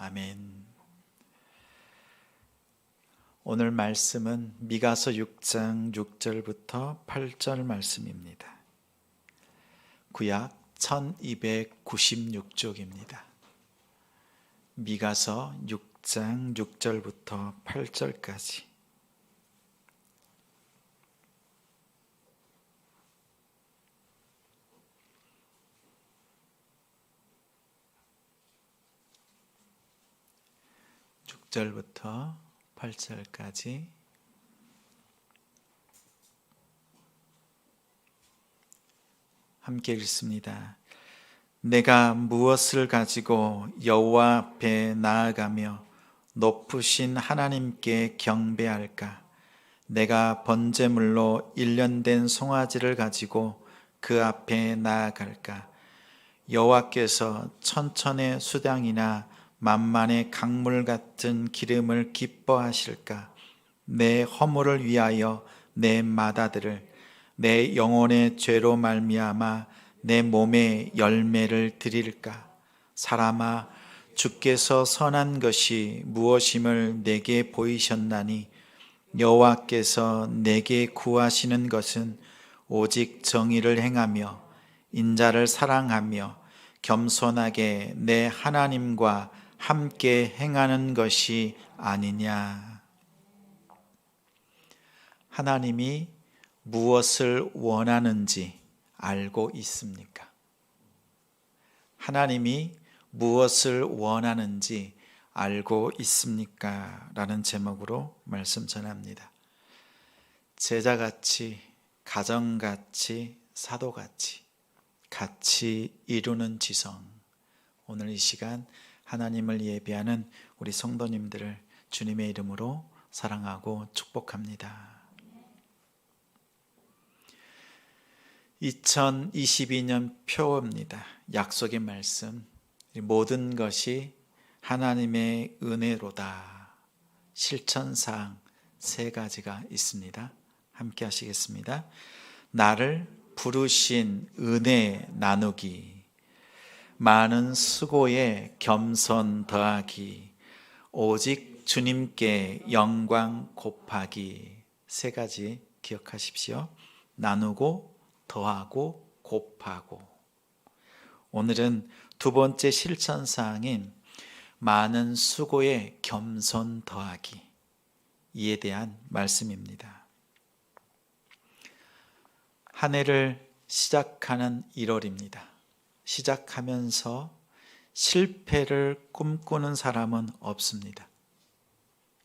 아멘. 오늘 말씀은 미가서 6장 6절부터 8절 말씀입니다. 구약 1296쪽입니다. 미가서 6장 6절부터 8절까지. 절부터 8절까지 함께 읽습니다. 내가 무엇을 가지고 여호와 앞에 나아가며 높으신 하나님께 경배할까? 내가 번제물로 일련된 송아지를 가지고 그 앞에 나아갈까? 여호와께서 천천의 수당이나 만만의 강물 같은 기름을 기뻐하실까? 내 허물을 위하여 내 맏아들을, 내 영혼의 죄로 말미암아 내 몸에 열매를 드릴까? 사람아, 주께서 선한 것이 무엇임을 내게 보이셨나니 여호와께서 내게 구하시는 것은 오직 정의를 행하며 인자를 사랑하며 겸손하게 내 하나님과 함께 행하는 것이 아니냐. 하나님이 무엇을 원하는지 알고 있습니까? 하나님이 무엇을 원하는지 알고 있습니까? 라는 제목으로 말씀 전합니다. 제자같이, 가정같이, 사도같이 같이 이루는 지성. 오늘 이 시간 하나님을 예배하는 우리 성도님들을 주님의 이름으로 사랑하고 축복합니다. 2022년 표어입니다. 약속의 말씀. 모든 것이 하나님의 은혜로다. 실천사항 3가지가 있습니다. 함께 하시겠습니다. 나를 부르신 은혜 나누기, 많은 수고에 겸손 더하기, 오직 주님께 영광 곱하기. 3가지 기억하십시오. 나누고, 더하고, 곱하고. 오늘은 2번째 실천사항인 많은 수고에 겸손 더하기, 이에 대한 말씀입니다. 한 해를 시작하는 1월입니다. 시작하면서 실패를 꿈꾸는 사람은 없습니다.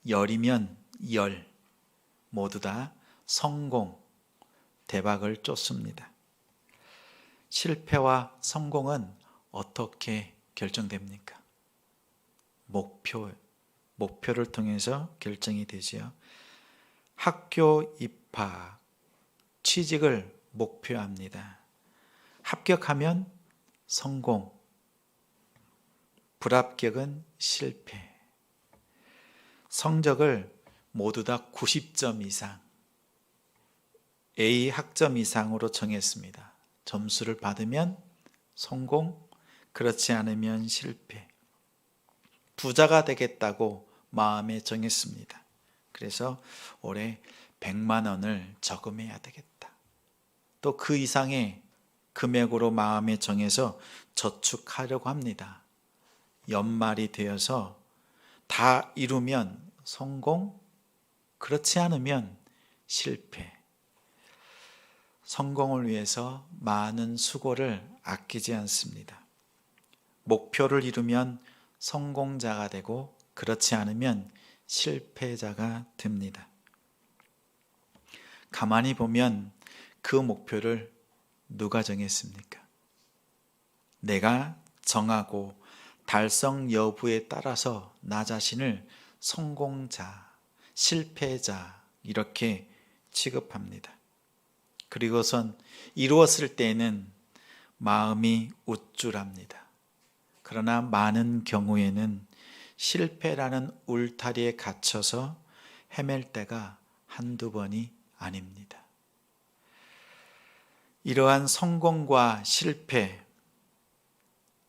열이면 열, 모두 다 성공, 대박을 쫓습니다. 실패와 성공은 어떻게 결정됩니까? 목표를 통해서 결정이 되지요. 학교 입학, 취직을 목표합니다. 합격하면 성공, 불합격은 실패. 성적을 모두 다 90점 이상, A 학점 이상으로 정했습니다. 점수를 받으면 성공, 그렇지 않으면 실패. 부자가 되겠다고 마음에 정했습니다. 그래서 올해 100만 원을 저금해야 되겠다. 또 그 이상의 금액으로 마음에 정해서 저축하려고 합니다. 연말이 되어서 다 이루면 성공, 그렇지 않으면 실패. 성공을 위해서 많은 수고를 아끼지 않습니다. 목표를 이루면 성공자가 되고, 그렇지 않으면 실패자가 됩니다. 가만히 보면 그 목표를 누가 정했습니까? 내가 정하고 달성 여부에 따라서 나 자신을 성공자, 실패자 이렇게 취급합니다. 그리고선 이루었을 때에는 마음이 우쭐합니다. 그러나 많은 경우에는 실패라는 울타리에 갇혀서 헤맬 때가 한두 번이 아닙니다. 이러한 성공과 실패,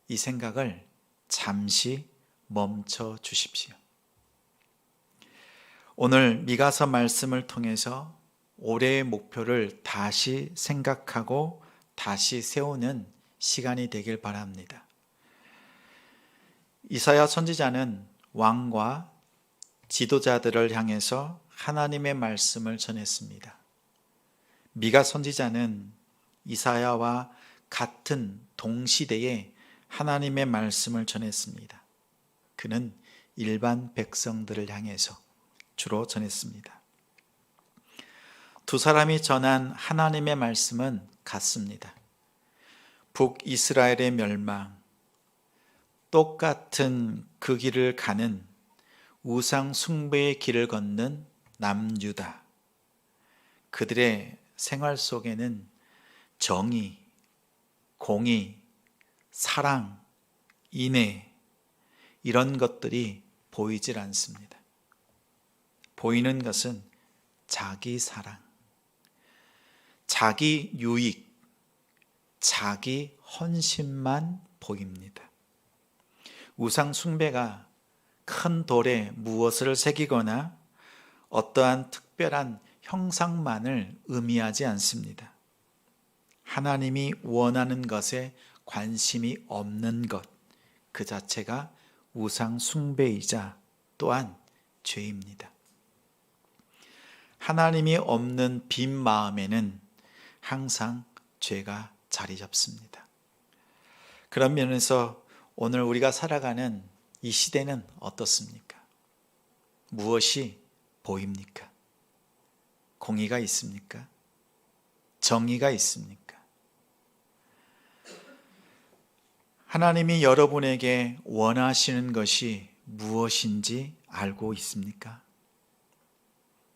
이 생각을 잠시 멈춰 주십시오. 오늘 미가서 말씀을 통해서 올해의 목표를 다시 생각하고 다시 세우는 시간이 되길 바랍니다. 이사야 선지자는 왕과 지도자들을 향해서 하나님의 말씀을 전했습니다. 미가 선지자는 이사야와 같은 동시대에 하나님의 말씀을 전했습니다. 그는 일반 백성들을 향해서 주로 전했습니다. 두 사람이 전한 하나님의 말씀은 같습니다. 북이스라엘의 멸망, 똑같은 그 길을 가는 우상 숭배의 길을 걷는 남유다. 그들의 생활 속에는 정의, 공의, 사랑, 인애 이런 것들이 보이질 않습니다. 보이는 것은 자기 사랑, 자기 유익, 자기 헌신만 보입니다. 우상 숭배가 큰 돌에 무엇을 새기거나 어떠한 특별한 형상만을 의미하지 않습니다. 하나님이 원하는 것에 관심이 없는 것, 그 자체가 우상 숭배이자 또한 죄입니다. 하나님이 없는 빈 마음에는 항상 죄가 자리 잡습니다. 그런 면에서 오늘 우리가 살아가는 이 시대는 어떻습니까? 무엇이 보입니까? 공의가 있습니까? 정의가 있습니까? 하나님이 여러분에게 원하시는 것이 무엇인지 알고 있습니까?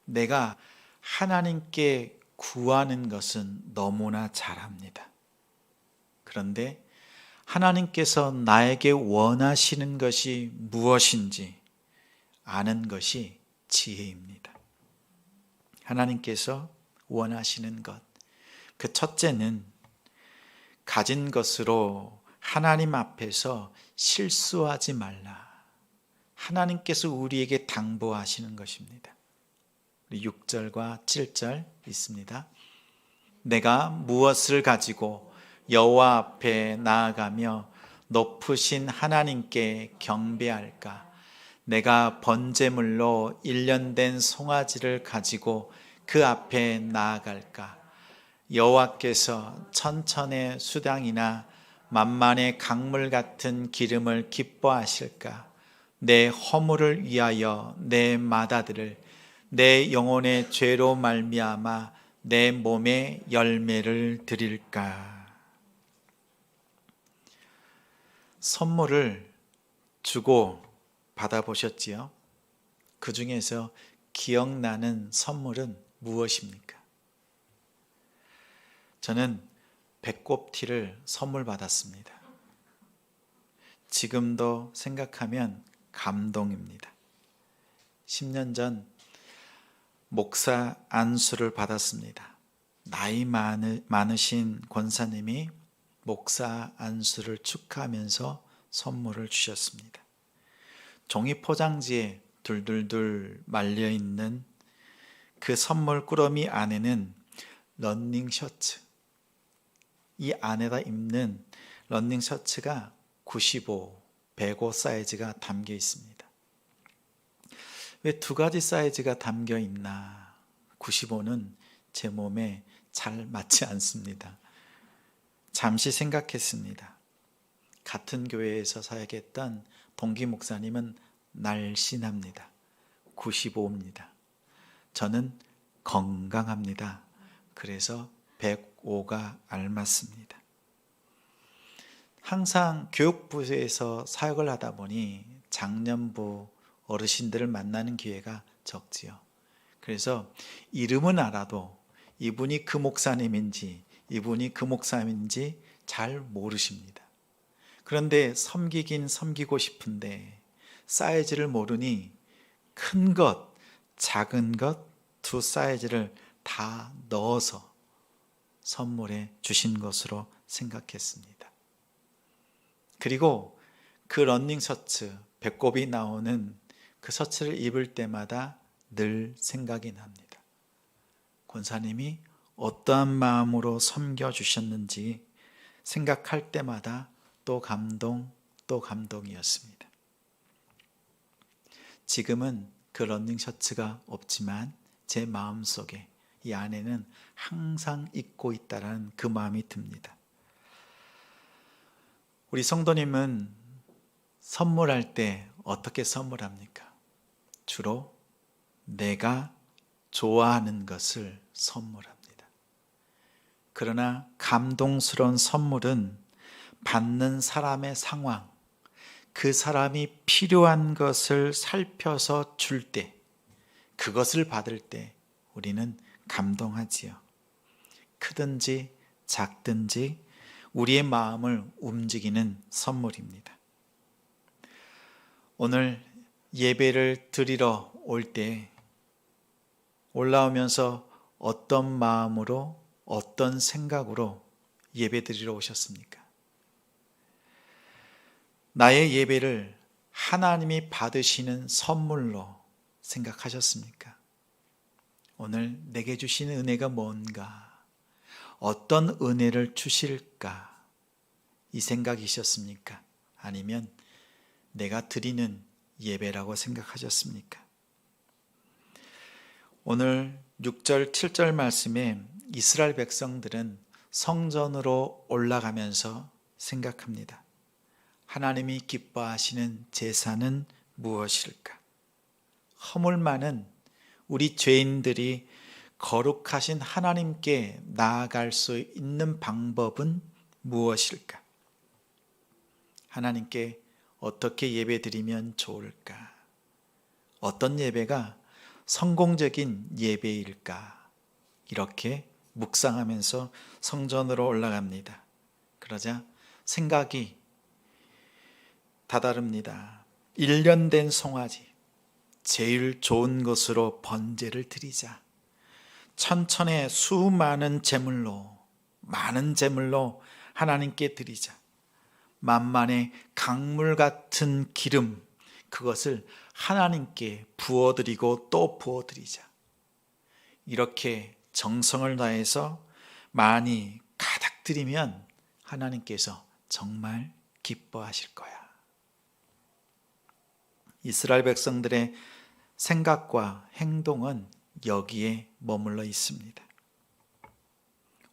내가 하나님께 구하는 것은 너무나 잘합니다. 그런데 하나님께서 나에게 원하시는 것이 무엇인지 아는 것이 지혜입니다. 하나님께서 원하시는 것, 그 첫째는 가진 것으로 하나님 앞에서 실수하지 말라. 하나님께서 우리에게 당부하시는 것입니다. 6절과 7절 있습니다. 내가 무엇을 가지고 여호와 앞에 나아가며 높으신 하나님께 경배할까? 내가 번제물로 1년 된 송아지를 가지고 그 앞에 나아갈까? 여호와께서 천천의 수당이나 만만의 강물 같은 기름을 기뻐하실까? 내 허물을 위하여 내 마다들을 내 영혼의 죄로 말미암아 내 몸에 열매를 드릴까? 선물을 주고 받아보셨지요? 그 중에서 기억나는 선물은 무엇입니까? 저는 배꼽티를 선물 받았습니다. 지금도 생각하면 감동입니다. 10년 전 목사 안수를 받았습니다. 나이 많으신 권사님이 목사 안수를 축하하면서 선물을 주셨습니다. 종이 포장지에 둘둘둘 말려있는 그 선물 꾸러미 안에는 러닝 셔츠, 이 안에다 입는 러닝 셔츠가 95, 105 사이즈가 담겨 있습니다. 왜 두 가지 사이즈가 담겨 있나? 95는 제 몸에 잘 맞지 않습니다. 잠시 생각했습니다. 같은 교회에서 사역했던 동기 목사님은 날씬합니다. 95입니다. 저는 건강합니다. 그래서 105가 알맞습니다. 항상 교육부에서 사역을 하다 보니 장년부 어르신들을 만나는 기회가 적지요. 그래서 이름은 알아도 이분이 그 목사님인지 이분이 그 목사님인지 잘 모르십니다. 그런데 섬기긴 섬기고 싶은데 사이즈를 모르니 큰 것, 작은 것 두 사이즈를 다 넣어서 선물해 주신 것으로 생각했습니다. 그리고 그 러닝 셔츠 배꼽이 나오는 그 셔츠를 입을 때마다 늘 생각이 납니다. 권사님이 어떠한 마음으로 섬겨주셨는지 생각할 때마다 또 감동, 또 감동이었습니다. 지금은 그 러닝 셔츠가 없지만 제 마음속에 이 안에는 항상 입고 있다라는 그 마음이 듭니다. 우리 성도님은 선물할 때 어떻게 선물합니까? 주로 내가 좋아하는 것을 선물합니다. 그러나 감동스러운 선물은 받는 사람의 상황, 그 사람이 필요한 것을 살펴서 줄 때, 그것을 받을 때 우리는 감동하지요. 크든지 작든지 우리의 마음을 움직이는 선물입니다. 오늘 예배를 드리러 올 때 올라오면서 어떤 마음으로 어떤 생각으로 예배 드리러 오셨습니까? 나의 예배를 하나님이 받으시는 선물로 생각하셨습니까? 오늘 내게 주신 은혜가 뭔가, 어떤 은혜를 주실까, 이 생각이셨습니까? 아니면 내가 드리는 예배라고 생각하셨습니까? 오늘 6절, 7절 말씀에 이스라엘 백성들은 성전으로 올라가면서 생각합니다. 하나님이 기뻐하시는 제사는 무엇일까? 허물 많은 우리 죄인들이 거룩하신 하나님께 나아갈 수 있는 방법은 무엇일까? 하나님께 어떻게 예배드리면 좋을까? 어떤 예배가 성공적인 예배일까? 이렇게 묵상하면서 성전으로 올라갑니다. 그러자 생각이 다다릅니다. 1년 된 송아지, 제일 좋은 것으로 번제를 드리자. 천천의 수많은 제물로, 많은 제물로 하나님께 드리자. 만만의 강물 같은 기름, 그것을 하나님께 부어드리고 또 부어드리자. 이렇게 정성을 다해서 많이 가득 드리면 하나님께서 정말 기뻐하실 거야. 이스라엘 백성들의 생각과 행동은 여기에 머물러 있습니다.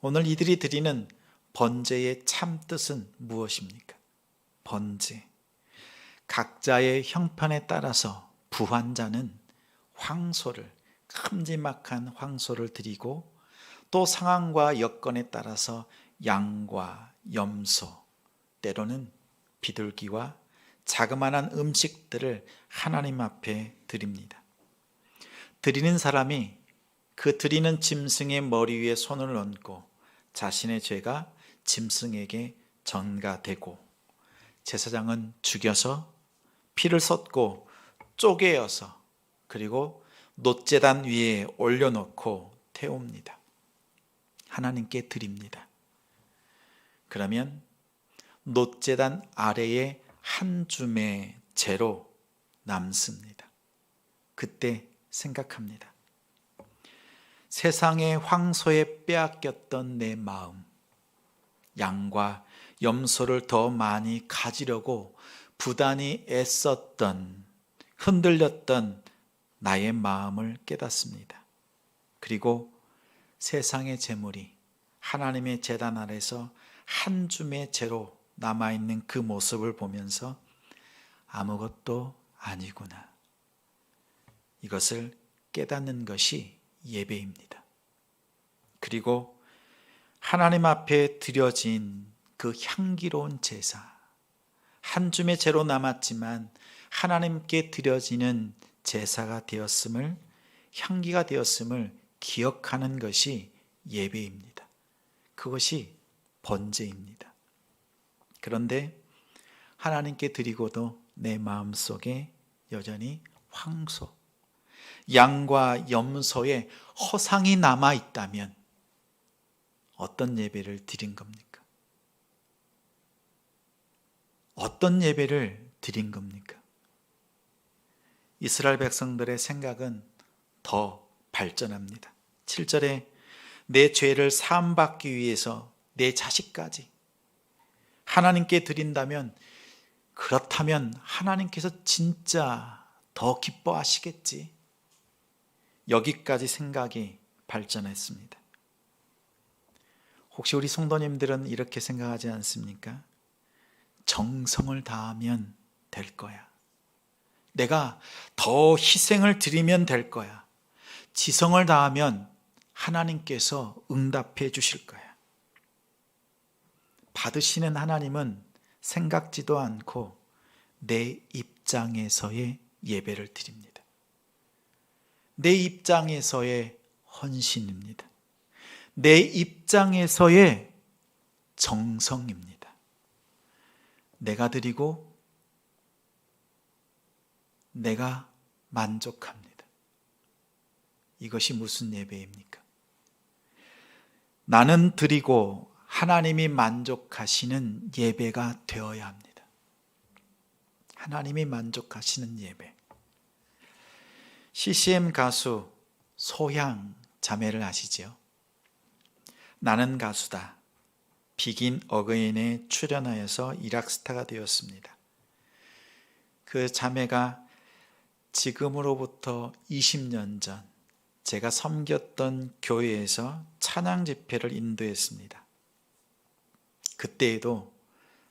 오늘 이들이 드리는 번제의 참 뜻은 무엇입니까? 번제. 각자의 형편에 따라서 부환자는 황소를, 큼지막한 황소를 드리고 또 상황과 여건에 따라서 양과 염소, 때로는 비둘기와 자그마한 음식들을 하나님 앞에 드립니다. 드리는 사람이 그 드리는 짐승의 머리 위에 손을 얹고 자신의 죄가 짐승에게 전가되고 제사장은 죽여서 피를 쏟고 쪼개어서 그리고 놋제단 위에 올려놓고 태웁니다. 하나님께 드립니다. 그러면 놋제단 아래에 한 줌의 재로 남습니다. 그때 생각합니다. 세상의 황소에 빼앗겼던 내 마음, 양과 염소를 더 많이 가지려고 부단히 애썼던, 흔들렸던 나의 마음을 깨닫습니다. 그리고 세상의 재물이 하나님의 제단 아래서 한 줌의 재로 남아있는 그 모습을 보면서 아무것도 아니구나. 이것을 깨닫는 것이 예배입니다. 그리고 하나님 앞에 드려진 그 향기로운 제사, 한 줌의 재로 남았지만 하나님께 드려지는 제사가 되었음을, 향기가 되었음을 기억하는 것이 예배입니다. 그것이 번제입니다. 그런데 하나님께 드리고도 내 마음속에 여전히 황소, 양과 염소의 허상이 남아있다면 어떤 예배를 드린 겁니까? 어떤 예배를 드린 겁니까? 이스라엘 백성들의 생각은 더 발전합니다. 7절에 내 죄를 사함받기 위해서 내 자식까지 하나님께 드린다면, 그렇다면 하나님께서 진짜 더 기뻐하시겠지. 여기까지 생각이 발전했습니다. 혹시 우리 성도님들은 이렇게 생각하지 않습니까? 정성을 다하면 될 거야. 내가 더 희생을 드리면 될 거야. 지성을 다하면 하나님께서 응답해 주실 거야. 받으시는 하나님은 생각지도 않고 내 입장에서의 예배를 드립니다. 내 입장에서의 헌신입니다. 내 입장에서의 정성입니다. 내가 드리고 내가 만족합니다. 이것이 무슨 예배입니까? 나는 드리고 하나님이 만족하시는 예배가 되어야 합니다. 하나님이 만족하시는 예배. CCM 가수 소향 자매를 아시죠? 나는 가수다, 비긴 어게인에 출연하여서 일약스타가 되었습니다. 그 자매가 지금으로부터 20년 전 제가 섬겼던 교회에서 찬양 집회를 인도했습니다. 그때에도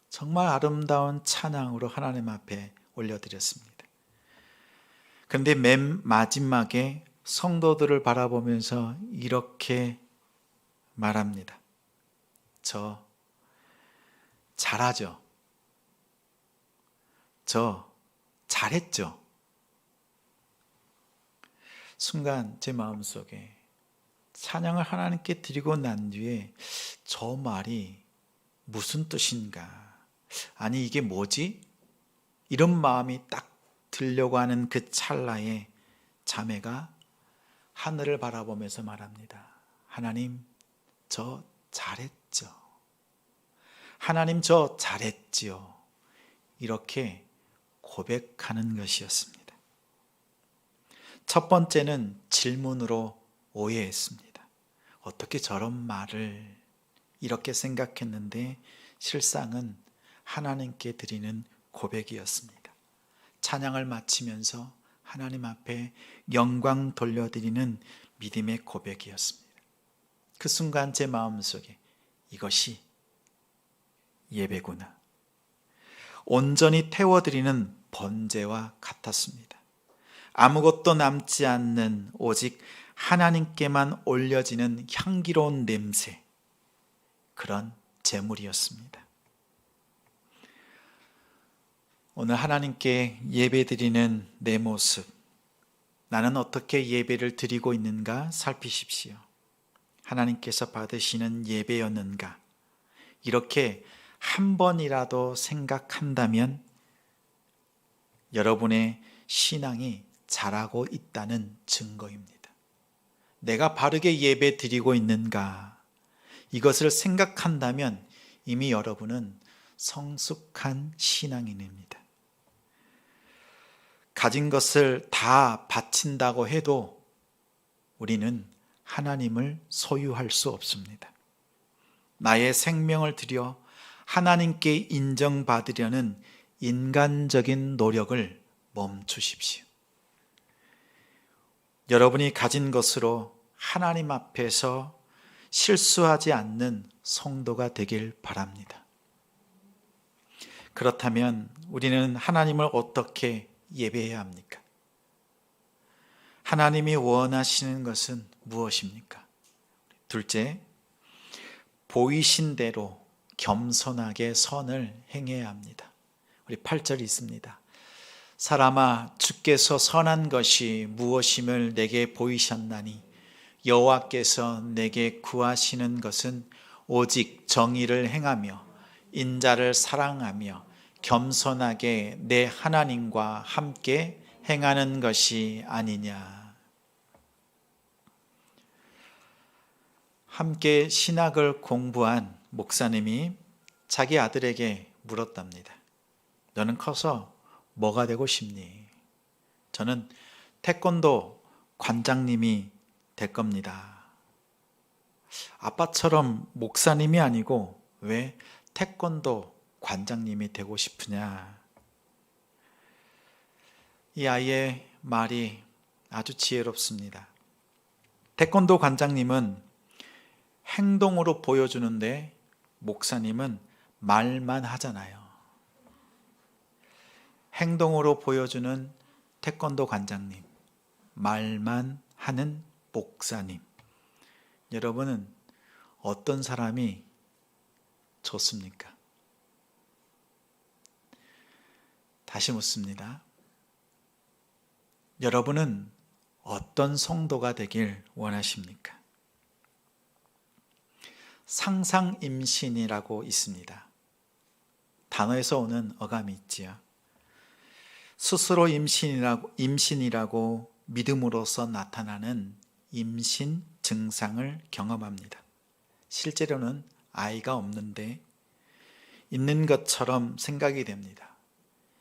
정말 아름다운 찬양으로 하나님 앞에 올려드렸습니다. 그런데 맨 마지막에 성도들을 바라보면서 이렇게 말합니다. 저 잘하죠? 저 잘했죠? 순간 제 마음속에 찬양을 하나님께 드리고 난 뒤에 저 말이 무슨 뜻인가? 아니 이게 뭐지? 이런 마음이 딱 들려고 하는 그 찰나에 자매가 하늘을 바라보면서 말합니다. 하나님, 저 잘했죠. 하나님, 저 잘했지요. 이렇게 고백하는 것이었습니다. 첫 번째는 질문으로 오해했습니다. 어떻게 저런 말을 이렇게 생각했는데 실상은 하나님께 드리는 고백이었습니다. 찬양을 마치면서 하나님 앞에 영광 돌려드리는 믿음의 고백이었습니다. 그 순간 제 마음속에 이것이 예배구나. 온전히 태워드리는 번제와 같았습니다. 아무것도 남지 않는 오직 하나님께만 올려지는 향기로운 냄새, 그런 제물이었습니다. 오늘 하나님께 예배드리는 내 모습, 나는 어떻게 예배를 드리고 있는가 살피십시오. 하나님께서 받으시는 예배였는가? 이렇게 한 번이라도 생각한다면 여러분의 신앙이 자라고 있다는 증거입니다. 내가 바르게 예배 드리고 있는가? 이것을 생각한다면 이미 여러분은 성숙한 신앙인입니다. 가진 것을 다 바친다고 해도 우리는 하나님을 소유할 수 없습니다. 나의 생명을 들여 하나님께 인정받으려는 인간적인 노력을 멈추십시오. 여러분이 가진 것으로 하나님 앞에서 실수하지 않는 성도가 되길 바랍니다. 그렇다면 우리는 하나님을 어떻게 예배해야 합니까? 하나님이 원하시는 것은 무엇입니까? 둘째, 보이신 대로 겸손하게 선을 행해야 합니다. 우리 8절이 있습니다. 사람아, 주께서 선한 것이 무엇임을 내게 보이셨나니 여호와께서 내게 구하시는 것은 오직 정의를 행하며 인자를 사랑하며 겸손하게 내 하나님과 함께 행하는 것이 아니냐. 함께 신학을 공부한 목사님이 자기 아들에게 물었답니다. 너는 커서 뭐가 되고 싶니? 저는 태권도 관장님이 될 겁니다. 아빠처럼 목사님이 아니고 왜 태권도 관장님이 되고 싶으냐? 이 아이의 말이 아주 지혜롭습니다. 태권도 관장님은 행동으로 보여주는데 목사님은 말만 하잖아요. 행동으로 보여주는 태권도 관장님, 말만 하는 목사님. 여러분은 어떤 사람이 좋습니까? 다시 묻습니다. 여러분은 어떤 성도가 되길 원하십니까? 상상임신이라고 있습니다. 단어에서 오는 어감이 있지요. 스스로 임신이라고 믿음으로써 나타나는 임신 증상을 경험합니다. 실제로는 아이가 없는데 있는 것처럼 생각이 됩니다.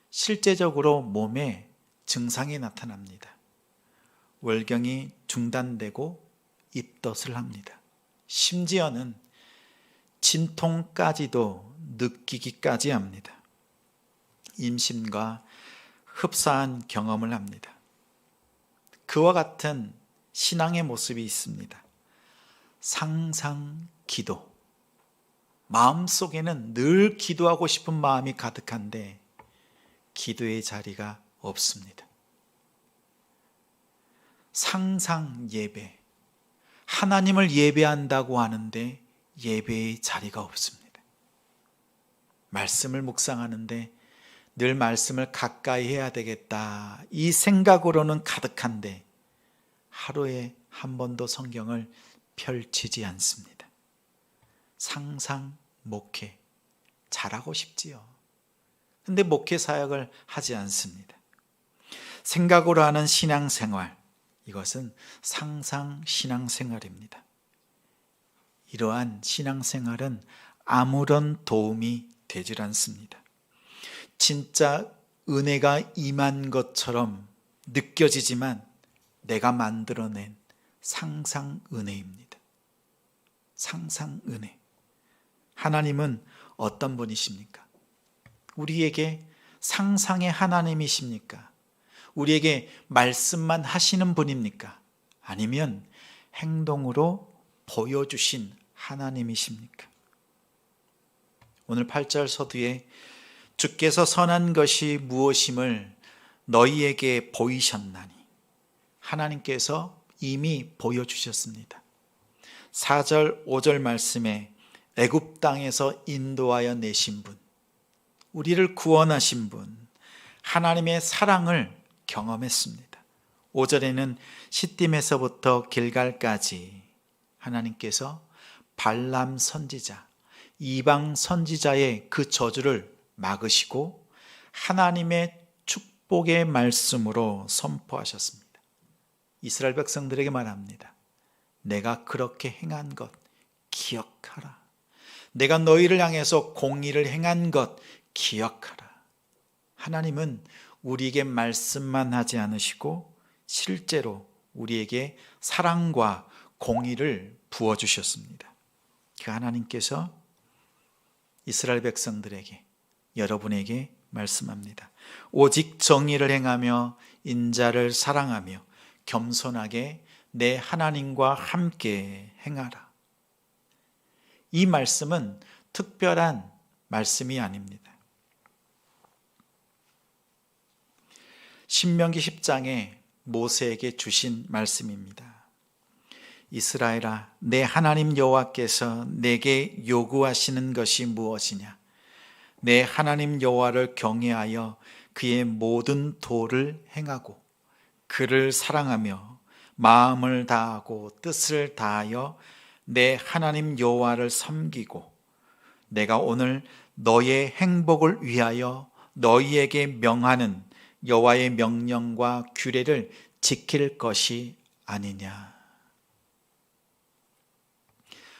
실제적으로 몸에 증상이 나타납니다. 월경이 중단되고 입덧을 합니다. 심지어는 진통까지도 느끼기까지 합니다. 임신과 흡사한 경험을 합니다. 그와 같은 신앙의 모습이 있습니다. 상상 기도. 마음속에는 늘 기도하고 싶은 마음이 가득한데 기도의 자리가 없습니다. 상상 예배. 하나님을 예배한다고 하는데 예배의 자리가 없습니다. 말씀을 묵상하는데 늘 말씀을 가까이 해야 되겠다. 이 생각으로는 가득한데 하루에 한 번도 성경을 펼치지 않습니다. 상상 목회 잘하고 싶지요. 근데 목회 사역을 하지 않습니다. 생각으로 하는 신앙생활, 이것은 상상 신앙생활입니다. 이러한 신앙생활은 아무런 도움이 되질 않습니다. 진짜 은혜가 임한 것처럼 느껴지지만 내가 만들어낸 상상 은혜입니다. 상상 은혜. 하나님은 어떤 분이십니까? 우리에게 상상의 하나님이십니까? 우리에게 말씀만 하시는 분입니까? 아니면 행동으로 보여주신 하나님이십니까? 오늘 8절 서두에 주께서 선한 것이 무엇임을 너희에게 보이셨나니, 하나님께서 이미 보여주셨습니다. 4절 5절 말씀에 애굽 땅에서 인도하여 내신 분, 우리를 구원하신 분, 하나님의 사랑을 경험했습니다. 5절에는 시딤에서부터 길갈까지 하나님께서 발람 선지자, 이방 선지자의 그 저주를 막으시고 하나님의 축복의 말씀으로 선포하셨습니다. 이스라엘 백성들에게 말합니다. 내가 그렇게 행한 것 기억하라. 내가 너희를 향해서 공의를 행한 것 기억하라. 하나님은 우리에게 말씀만 하지 않으시고 실제로 우리에게 사랑과 공의를 부어주셨습니다. 그 하나님께서 이스라엘 백성들에게, 여러분에게 말씀합니다. 오직 정의를 행하며 인자를 사랑하며 겸손하게 내 하나님과 함께 행하라. 이 말씀은 특별한 말씀이 아닙니다. 신명기 10장에 모세에게 주신 말씀입니다. 이스라엘아, 내 하나님 여호와께서 내게 요구하시는 것이 무엇이냐? 내 하나님 여호와를 경외하여 그의 모든 도를 행하고 그를 사랑하며 마음을 다하고 뜻을 다하여 내 하나님 여호와를 섬기고 내가 오늘 너의 행복을 위하여 너희에게 명하는 여호와의 명령과 규례를 지킬 것이 아니냐.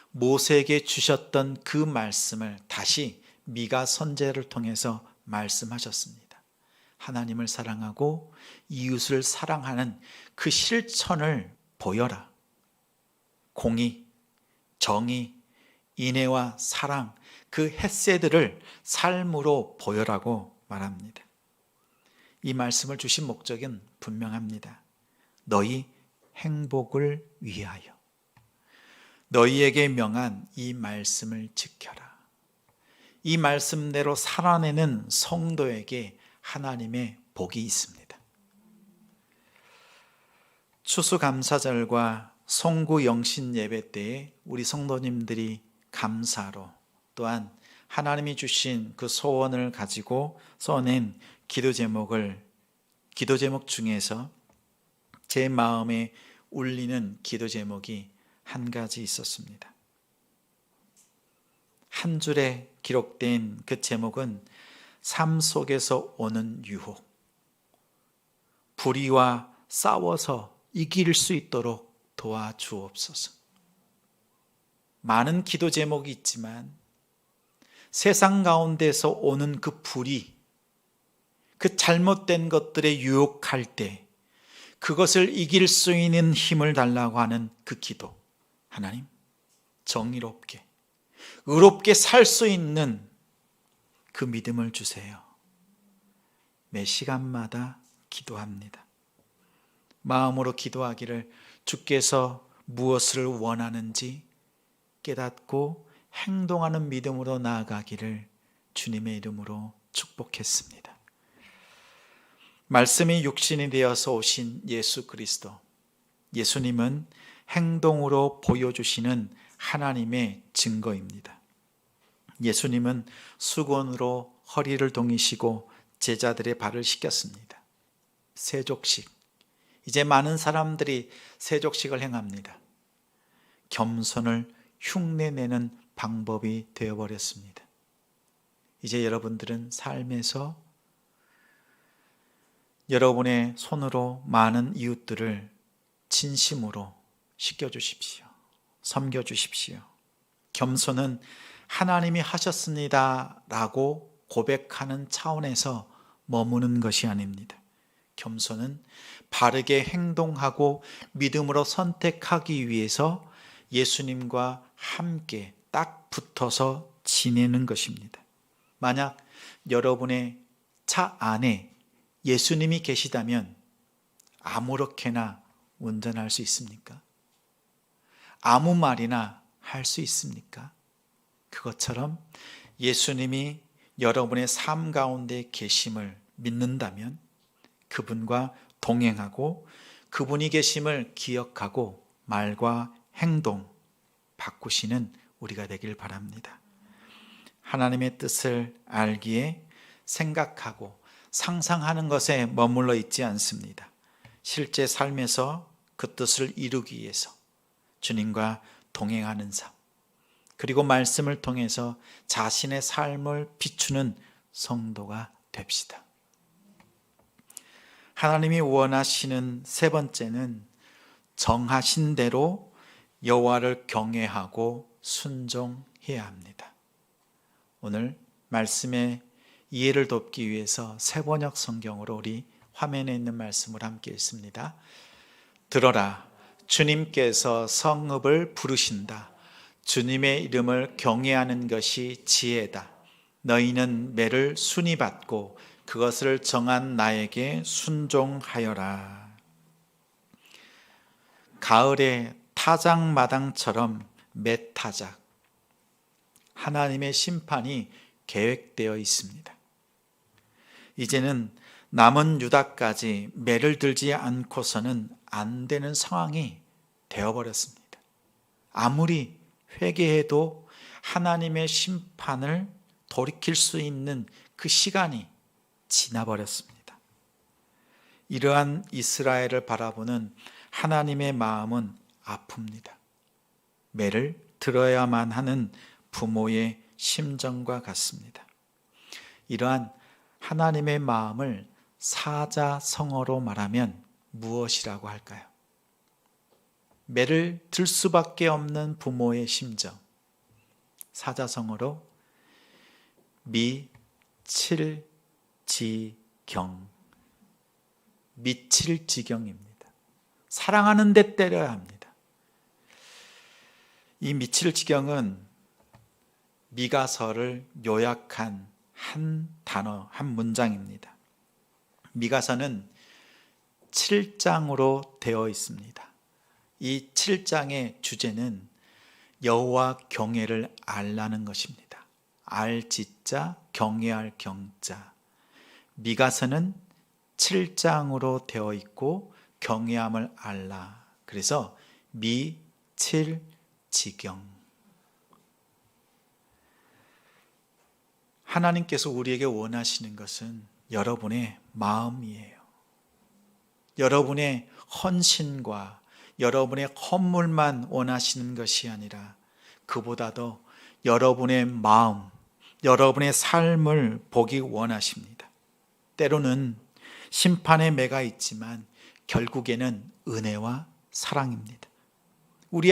모세에게 주셨던 그 말씀을 다시 미가 선지자를 통해서 말씀하셨습니다. 하나님을 사랑하고 이웃을 사랑하는 그 실천을 보여라. 공의, 정의, 인애와 사랑, 그 헤세드를 삶으로 보여라고 말합니다. 이 말씀을 주신 목적은 분명합니다. 너희 행복을 위하여. 너희에게 명한 이 말씀을 지켜라. 이 말씀대로 살아내는 성도에게 하나님의 복이 있습니다. 추수감사절과 송구 영신 예배 때에 우리 성도님들이 감사로 또한 하나님이 주신 그 소원을 가지고 써낸 기도 제목 중에서 제 마음에 울리는 기도 제목이 한 가지 있었습니다. 한 줄에 기록된 그 제목은 삶 속에서 오는 유혹, 불의와 싸워서 이길 수 있도록 도와주옵소서. 많은 기도 제목이 있지만 세상 가운데서 오는 그 불의, 그 잘못된 것들에 유혹할 때 그것을 이길 수 있는 힘을 달라고 하는 그 기도. 하나님, 정의롭게, 의롭게 살 수 있는 그 믿음을 주세요. 매 시간마다 기도합니다. 마음으로 기도하기를 주께서 무엇을 원하는지 깨닫고 행동하는 믿음으로 나아가기를 주님의 이름으로 축복했습니다. 말씀이 육신이 되어서 오신 예수 그리스도, 예수님은 행동으로 보여주시는 하나님의 증거입니다. 예수님은 수건으로 허리를 동이시고 제자들의 발을 씻겼습니다. 세족식, 이제 많은 사람들이 세족식을 행합니다. 겸손을 흉내내는 방법이 되어버렸습니다. 이제 여러분들은 삶에서 여러분의 손으로 많은 이웃들을 진심으로 씻겨주십시오. 섬겨주십시오. 겸손은 하나님이 하셨습니다 라고 고백하는 차원에서 머무는 것이 아닙니다. 겸손은 바르게 행동하고 믿음으로 선택하기 위해서 예수님과 함께 딱 붙어서 지내는 것입니다. 만약 여러분의 차 안에 예수님이 계시다면 아무렇게나 운전할 수 있습니까? 아무 말이나 할 수 있습니까? 그것처럼 예수님이 여러분의 삶 가운데 계심을 믿는다면 그분과 동행하고 그분이 계심을 기억하고 말과 행동 바꾸시는 우리가 되길 바랍니다. 하나님의 뜻을 알기에 생각하고 상상하는 것에 머물러 있지 않습니다. 실제 삶에서 그 뜻을 이루기 위해서 주님과 동행하는 삶, 그리고 말씀을 통해서 자신의 삶을 비추는 성도가 됩시다. 하나님이 원하시는 세 번째는 정하신 대로 여호와를 경외하고 순종해야 합니다. 오늘 말씀의 이해를 돕기 위해서 세번역 성경으로 우리 화면에 있는 말씀을 함께 읽습니다. 들어라, 주님께서 성읍을 부르신다. 주님의 이름을 경외하는 것이 지혜다. 너희는 매를 순히 받고 그것을 정한 나에게 순종하여라. 가을의 타작마당처럼 매 타작, 하나님의 심판이 계획되어 있습니다. 이제는 남은 유다까지 매를 들지 않고서는 안 되는 상황이 되어버렸습니다. 아무리 회개해도 하나님의 심판을 돌이킬 수 있는 그 시간이 지나버렸습니다. 이러한 이스라엘을 바라보는 하나님의 마음은 아픕니다. 매를 들어야만 하는 부모의 심정과 같습니다. 이러한 하나님의 마음을 사자성어로 말하면 무엇이라고 할까요? 매를 들 수밖에 없는 부모의 심정, 사자성어로 미칠지경입니다. 미칠 지경입니다. 사랑하는 데 때려야 합니다. 이 미칠 지경은 미가서를 요약한 한 단어, 한 문장입니다. 미가서는 7장으로 되어 있습니다. 이 7장의 주제는 여호와 경외를 알라는 것입니다. 알지자, 경외할 경자. 미가서는 7장으로 되어 있고 경외함을 알라. 그래서 미칠지경. 하나님께서 우리에게 원하시는 것은 여러분의 마음이에요. 여러분의 헌신과 여러분의 헌물만 원하시는 것이 아니라 그보다도 여러분의 마음, 여러분의 삶을 보기 원하십니다. 때로는 심판의 매가 있지만 결국에는 은혜와 사랑입니다. 우리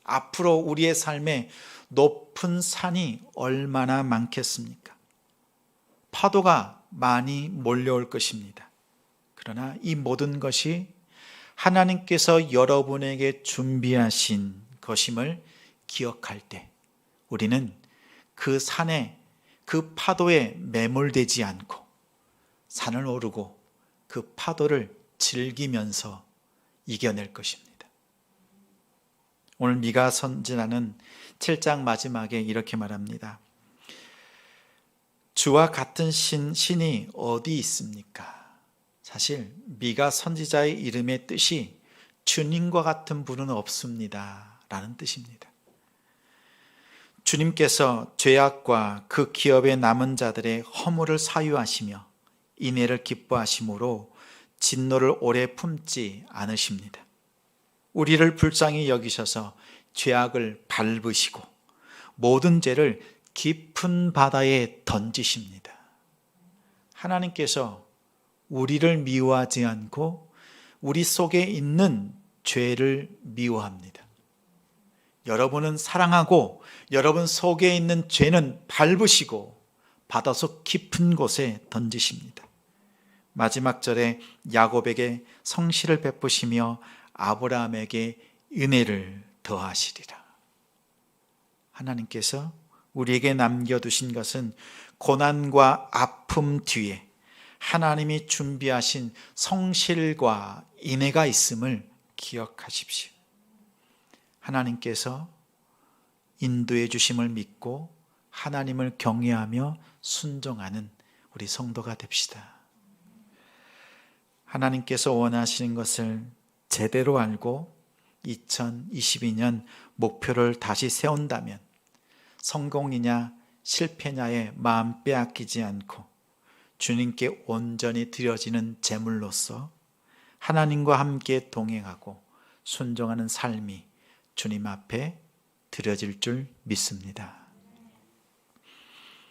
앞으로 우리의 삶에 높은 산이 얼마나 많겠습니까? 파도가 많이 몰려올 것입니다. 그러나 이 모든 것이 하나님께서 여러분에게 준비하신 것임을 기억할 때 우리는 그 산에, 그 파도에 매몰되지 않고 산을 오르고 그 파도를 즐기면서 이겨낼 것입니다. 오늘 미가 선지자는 7장 마지막에 이렇게 말합니다. 주와 같은 신이 어디 있습니까? 사실 미가 선지자의 이름의 뜻이 주님과 같은 분은 없습니다 라는 뜻입니다. 주님께서 죄악과 그 기업에 남은 자들의 허물을 사유하시며 인애를 기뻐하심으로 진노를 오래 품지 않으십니다. 우리를 불쌍히 여기셔서 죄악을 밟으시고 모든 죄를 깊은 바다에 던지십니다. 하나님께서 우리를 미워하지 않고 우리 속에 있는 죄를 미워합니다. 여러분은 사랑하고 여러분 속에 있는 죄는 밟으시고 바다속 깊은 곳에 던지십니다. 마지막 절에 야곱에게 성실을 베푸시며 아브라함에게 은혜를 더하시리라. 하나님께서 우리에게 남겨두신 것은 고난과 아픔 뒤에 하나님이 준비하신 성실과 인애가 있음을 기억하십시오. 하나님께서 인도해 주심을 믿고 하나님을 경외하며 순종하는 우리 성도가 됩시다. 하나님께서 원하시는 것을 제대로 알고 2022년 목표를 다시 세운다면 성공이냐 실패냐에 마음 빼앗기지 않고 주님께 온전히 드려지는 제물로서 하나님과 함께 동행하고 순종하는 삶이 주님 앞에 드려질 줄 믿습니다.